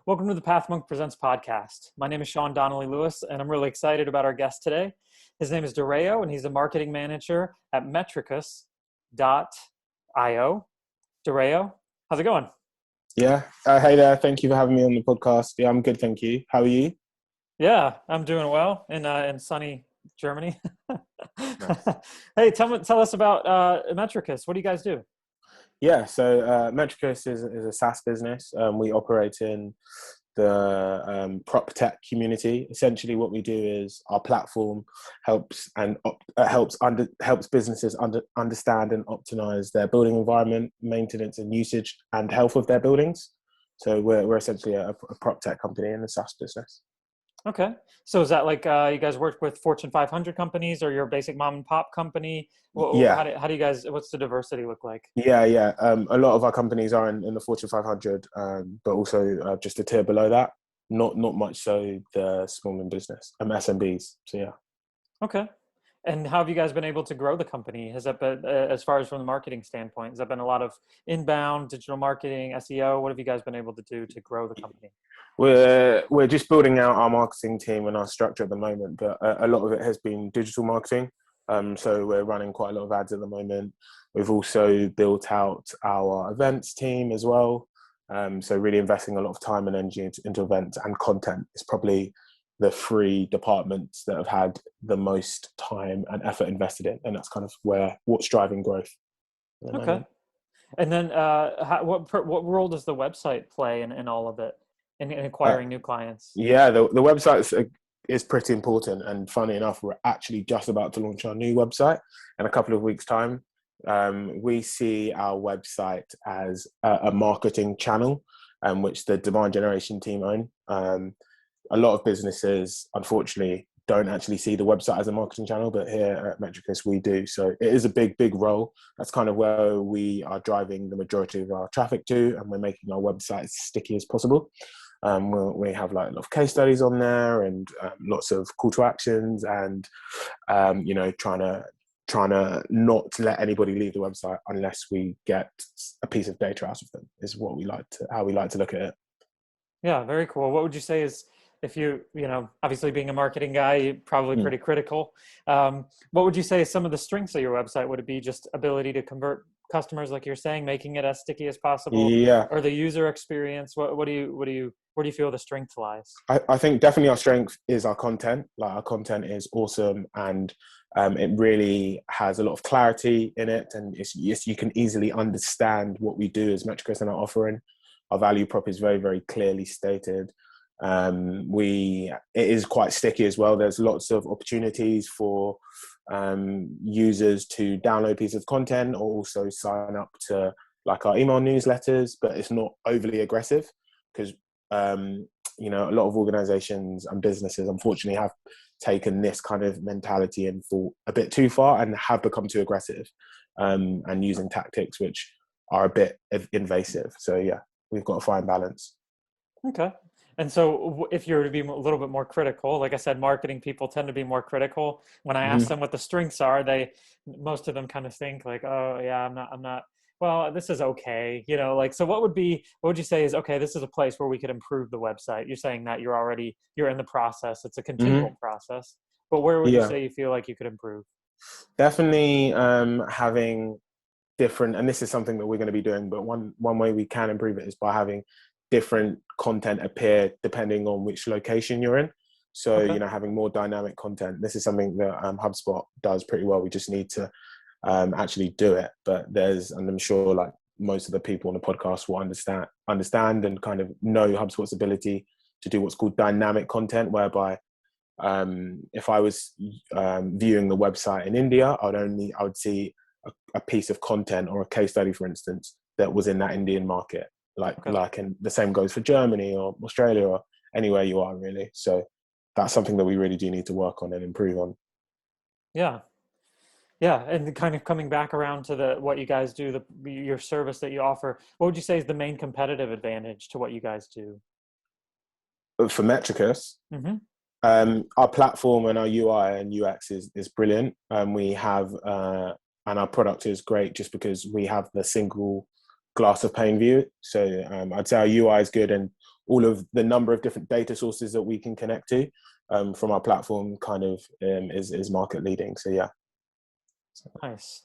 Welcome to the Path Monk Presents podcast. My name is Sean Donnelly Lewis, and I'm really excited about our guest today. His name is Derayo, and he's a marketing manager at Metrikus.io. Derayo, how's it going? Yeah. Hey there. Thank you for having me on the podcast. Yeah, I'm good. Thank you. How are you? Yeah, I'm doing well in sunny Germany. Nice. Hey, tell us about Metrikus. What do you guys do? Yeah. So Metrikus is a SaaS business. We operate in the prop tech community. Essentially, what we do is our platform helps businesses understand and optimize their building environment, maintenance and usage, and health of their buildings. So we're essentially a prop tech company in the SaaS business. Okay. So is that like you guys work with Fortune 500 companies or your basic mom and pop company? Yeah. How do you guys, what's the diversity look like? Yeah. A lot of our companies are in the Fortune 500, but also just a tier below that. Not much so the small and business, SMBs. So yeah. Okay. And how have you guys been able to grow the company? Has that been, as far as from the marketing standpoint, has that been a lot of inbound digital marketing, SEO? What have you guys been able to do to grow the company? We're just building out our marketing team and our structure at the moment, but a lot of it has been digital marketing. So we're running quite a lot of ads at the moment. We've also built out our events team as well. So really investing a lot of time and energy into events and content is probably the three departments that have had the most time and effort invested in, and that's kind of what's driving growth at the Okay. moment. And then what role does the website play in all of it, in acquiring new clients? Yeah, the website is pretty important, and funny enough, we're actually just about to launch our new website in a couple of weeks' time. We see our website as a marketing channel, which the demand generation team own. A lot of businesses, unfortunately, don't actually see the website as a marketing channel, but here at Metrikus, we do. So it is a big role. That's kind of where we are driving the majority of our traffic to, and we're making our website as sticky as possible. We have like a lot of case studies on there and lots of call to actions, and trying to not let anybody leave the website unless we get a piece of data out of them is how we like to look at it. Yeah, very cool. What would you say is, if obviously being a marketing guy, you're probably pretty critical. What would you say is some of the strengths of your website? Would it be just ability to convert customers, like you're saying, making it as sticky as possible, Yeah. or the user experience? Where do you feel the strength lies? I think definitely our strength is our content. Like, our content is awesome, and it really has a lot of clarity in it, and you can easily understand what we do as Metrikus and our offering. Our value prop is very clearly stated. It is quite sticky as well. There's lots of opportunities for users to download pieces of content or also sign up to like our email newsletters, but it's not overly aggressive because a lot of organizations and businesses unfortunately have taken this kind of mentality in for a bit too far and have become too aggressive, and using tactics which are a bit invasive. So yeah, we've got a fine balance. Okay. And so if you're to be a little bit more critical, like I said, marketing people tend to be more critical. When I ask them what the strengths are, most of them kind of think like, oh yeah, I'm not, well, this is okay. So what would you say is, okay, this is a place where we could improve the website? You're saying that you're in the process. It's a continual process, but where would you say you feel like you could improve? Definitely having different, and this is something that we're going to be doing, but one way we can improve it is by having different content appear depending on which location you're in. So, Okay. having more dynamic content. This is something that HubSpot does pretty well. We just need to actually do it. But and I'm sure like most of the people on the podcast will understand and kind of know HubSpot's ability to do what's called dynamic content, whereby if I was viewing the website in India, I would see a piece of content or a case study, for instance, that was in that Indian market. And the same goes for Germany or Australia or anywhere you are, really. So that's something that we really do need to work on and improve on. Yeah. And kind of coming back around to what you guys do, your service that you offer, what would you say is the main competitive advantage to what you guys do? For Metrikus, our platform and our UI and UX is brilliant. And our product is great just because we have the single glass of pane view. So I'd say our UI is good, and all of the number of different data sources that we can connect to from our platform kind of is market leading. So yeah. Nice.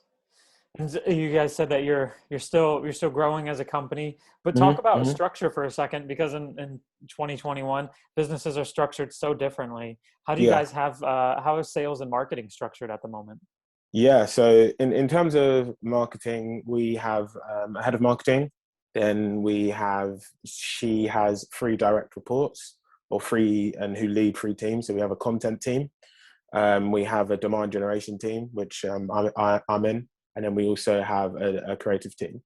And you guys said that you're still growing as a company, but talk Mm-hmm, about mm-hmm. structure for a second, because in 2021 businesses are structured so differently. How do you Yeah. guys have how is sales and marketing structured at the moment? Yeah, so in terms of marketing, we have a head of marketing. Then she has three direct reports, or three, and who lead three teams. So we have a content team. We have a demand generation team, which I'm in. And then we also have a creative team.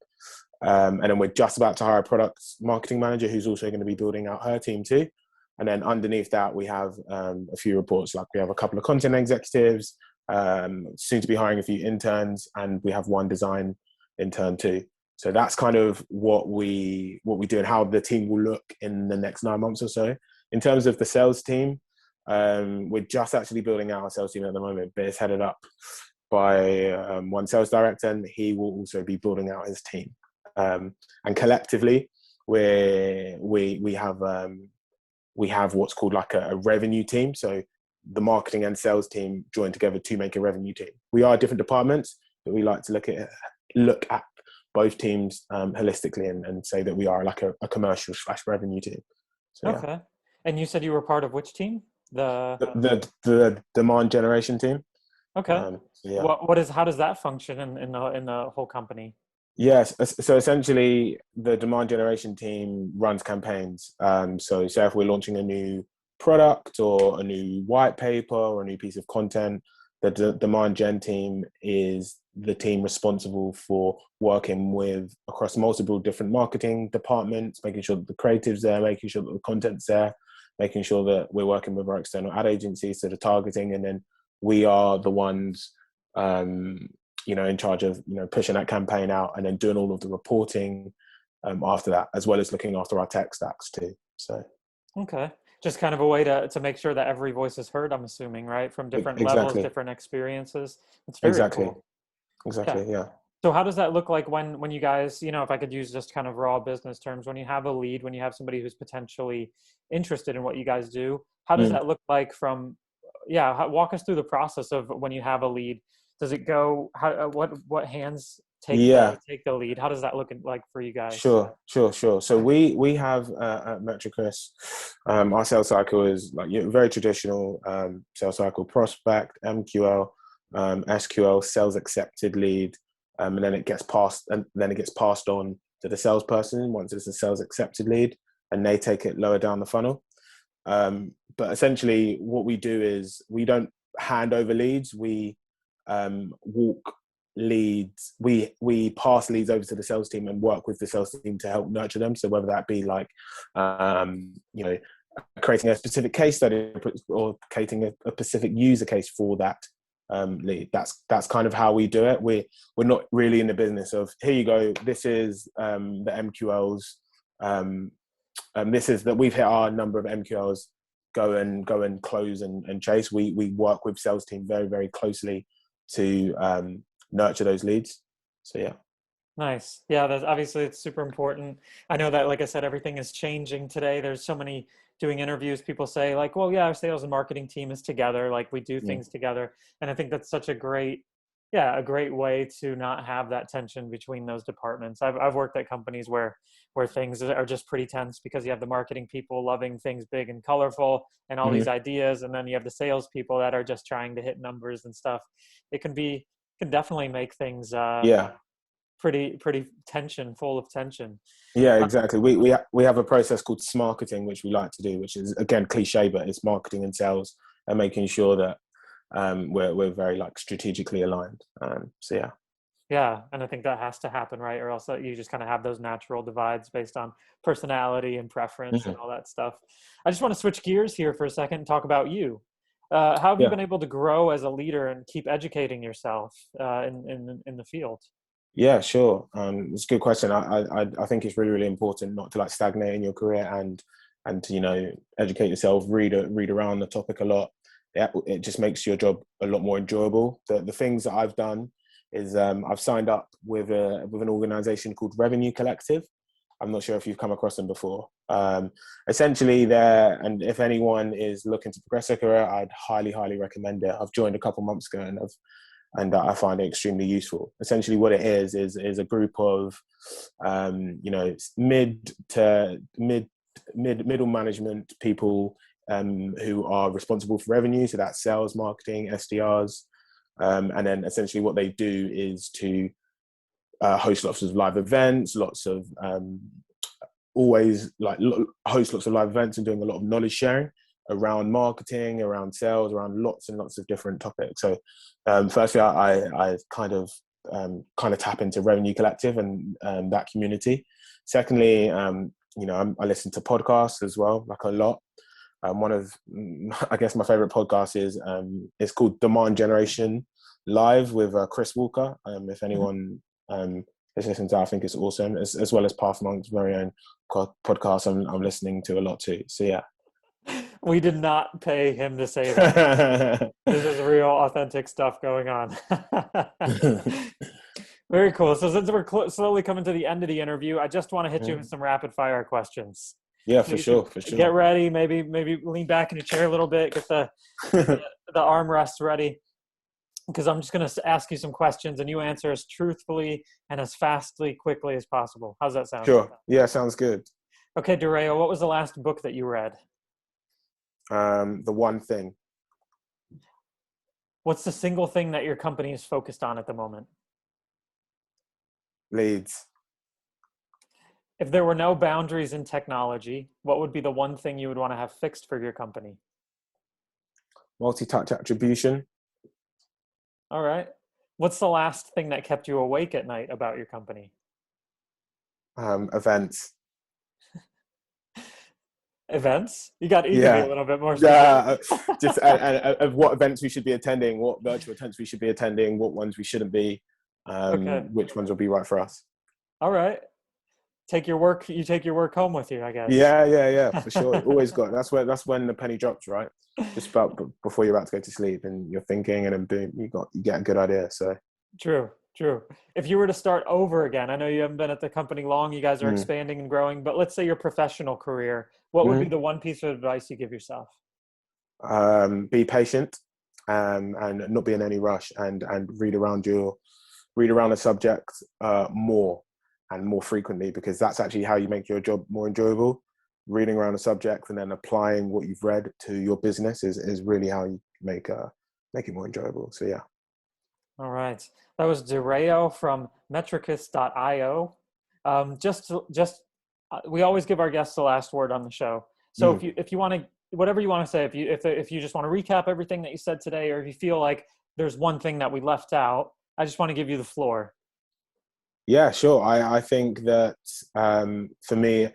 And then we're just about to hire a product marketing manager who's also going to be building out her team too. And then underneath that, we have a few reports, like we have a couple of content executives, soon to be hiring a few interns, and we have one design intern too. So that's kind of what we do and how the team will look in the next 9 months or so. In terms of the sales team, we're just actually building out our sales team at the moment, but it's headed up by one sales director, and he will also be building out his team. And collectively, we have what's called like a revenue team. So the marketing and sales team join together to make a revenue team. We are different departments, but we like to look at both teams holistically and say that we are like a commercial / revenue team. So yeah. Okay. And you said you were part of which team? The demand generation team. Okay. So yeah. How does that function in the whole company? Yes. So essentially, the demand generation team runs campaigns. So say if we're launching a new product or a new white paper or a new piece of content, the demand gen team is the team responsible for working with across multiple different marketing departments, making sure that the creative's there, making sure that the content's there, making sure that we're working with our external ad agencies, so the targeting, and then we are the ones in charge of pushing that campaign out and then doing all of the reporting after that, as well as looking after our tech stacks too. So Okay. Just kind of a way to make sure that every voice is heard, I'm assuming, right? From different levels, exactly, different experiences. It's very exactly, cool. Yeah. exactly. Yeah. So how does that look like when you guys, if I could use just kind of raw business terms, when you have a lead, when you have somebody who's potentially interested in what you guys do, how does Mm. that look like walk us through the process of when you have a lead. Does it go, what hands Yeah. take the lead? How does that look like for you guys? Sure. So we have at Metrikus, our sales cycle is like very traditional sales cycle: prospect, MQL, SQL, sales accepted lead, and then it gets passed on to the salesperson once it's a sales accepted lead, and they take it lower down the funnel. But essentially, what we do is we don't hand over leads. We walk leads. We pass leads over to the sales team and work with the sales team to help nurture them. So whether that be like creating a specific case study or creating a specific user case for that lead. That's kind of how we do it. We're not really in the business of, here you go, this is the MQLs. This is that we've hit our number of MQLs. Go and close and chase. We work with sales team very, very closely to nurture those leads. So yeah. Nice. Yeah, that's obviously it's super important. I know that, like I said, everything is changing today. There's so many doing interviews. People say like, well, yeah, our sales and marketing team is together. Like we do things together. And I think that's such a great way to not have that tension between those departments. I've worked at companies where things are just pretty tense because you have the marketing people loving things big and colorful and all these ideas, and then you have the sales people that are just trying to hit numbers and stuff. It can definitely make things pretty full of tension. Yeah, exactly. We have a process called smarketing, which we like to do, which is again cliche, but it's marketing and sales and making sure that we're very like strategically aligned. So yeah. Yeah, and I think that has to happen, right? Or else you just kind of have those natural divides based on personality and preference and all that stuff. I just want to switch gears here for a second and talk about you. How have you been able to grow as a leader and keep educating yourself in the field? Yeah, sure. It's a good question. I think it's really, really important not to like stagnate in your career and to, educate yourself, read around the topic a lot. It just makes your job a lot more enjoyable. The things that I've done is I've signed up with an organization called Revenue Collective. I'm not sure if you've come across them before. Essentially, there, and if anyone is looking to progress their career, I'd highly recommend it. I've joined a couple months ago, and I find it extremely useful. Essentially, what it is a group of middle management people who are responsible for revenue. So that's sales, marketing, SDRs, and then essentially what they do is to host lots of live events, host lots of live events and doing a lot of knowledge sharing around marketing, around sales, around lots and lots of different topics. So firstly, I kind of tap into Revenue Collective and that community. Secondly, I listen to podcasts as well, like a lot. One of, I guess, my favorite podcast is called Demand Generation Live with Chris Walker. If anyone is listening to that, I think it's awesome, as well as Path Monk's very own podcast I'm listening to a lot too. So yeah. We did not pay him to say that. This is real, authentic stuff going on. Very cool. So since we're slowly coming to the end of the interview, I just want to hit you with some rapid fire questions. Yeah, for sure. Get ready. Maybe lean back in your chair a little bit. Get the armrests ready, because I'm just going to ask you some questions, and you answer as truthfully and as quickly as possible. How's that sound? Sure. Yeah, sounds good. Okay, Derayo, what was the last book that you read? The One Thing. What's the single thing that your company is focused on at the moment? Leads. If there were no boundaries in technology, what would be the one thing you would want to have fixed for your company? Multi-touch attribution. All right. What's the last thing that kept you awake at night about your company? Events. Events? You got to be a little bit more specific. Yeah, just of what events we should be attending, what virtual events we should be attending, what ones we shouldn't be, which ones will be right for us. All right. You take your work home with you, I guess. Yeah, for sure. Always got. That's when the penny drops, right? Just about before you're about to go to sleep, and you're thinking, and then boom, you get a good idea. So true. If you were to start over again, I know you haven't been at the company long. You guys are expanding and growing, but let's say your professional career, what would be the one piece of advice you give yourself? Be patient, and not be in any rush, and read around a subject more and more frequently, because that's actually how you make your job more enjoyable. Reading around a subject and then applying what you've read to your business is really how you make it more enjoyable. So yeah. All right. That was Derayo from Metrikus.io. We always give our guests the last word on the show. So if you want to, whatever you want to say, if you just want to recap everything that you said today, or if you feel like there's one thing that we left out, I just want to give you the floor. Yeah, sure. I think that for me,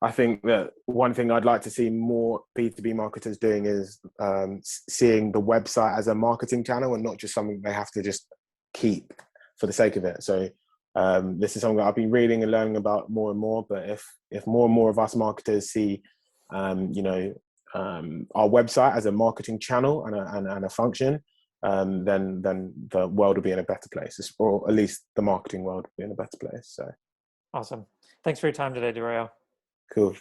I think that one thing I'd like to see more B2B marketers doing is seeing the website as a marketing channel and not just something they have to just keep for the sake of it. So this is something that I've been reading and learning about more and more. But if more and more of us marketers see, our website as a marketing channel and a function, then the world will be in a better place, or at least the marketing world will be in a better place. So awesome. Thanks for your time today, Derayo. Cool.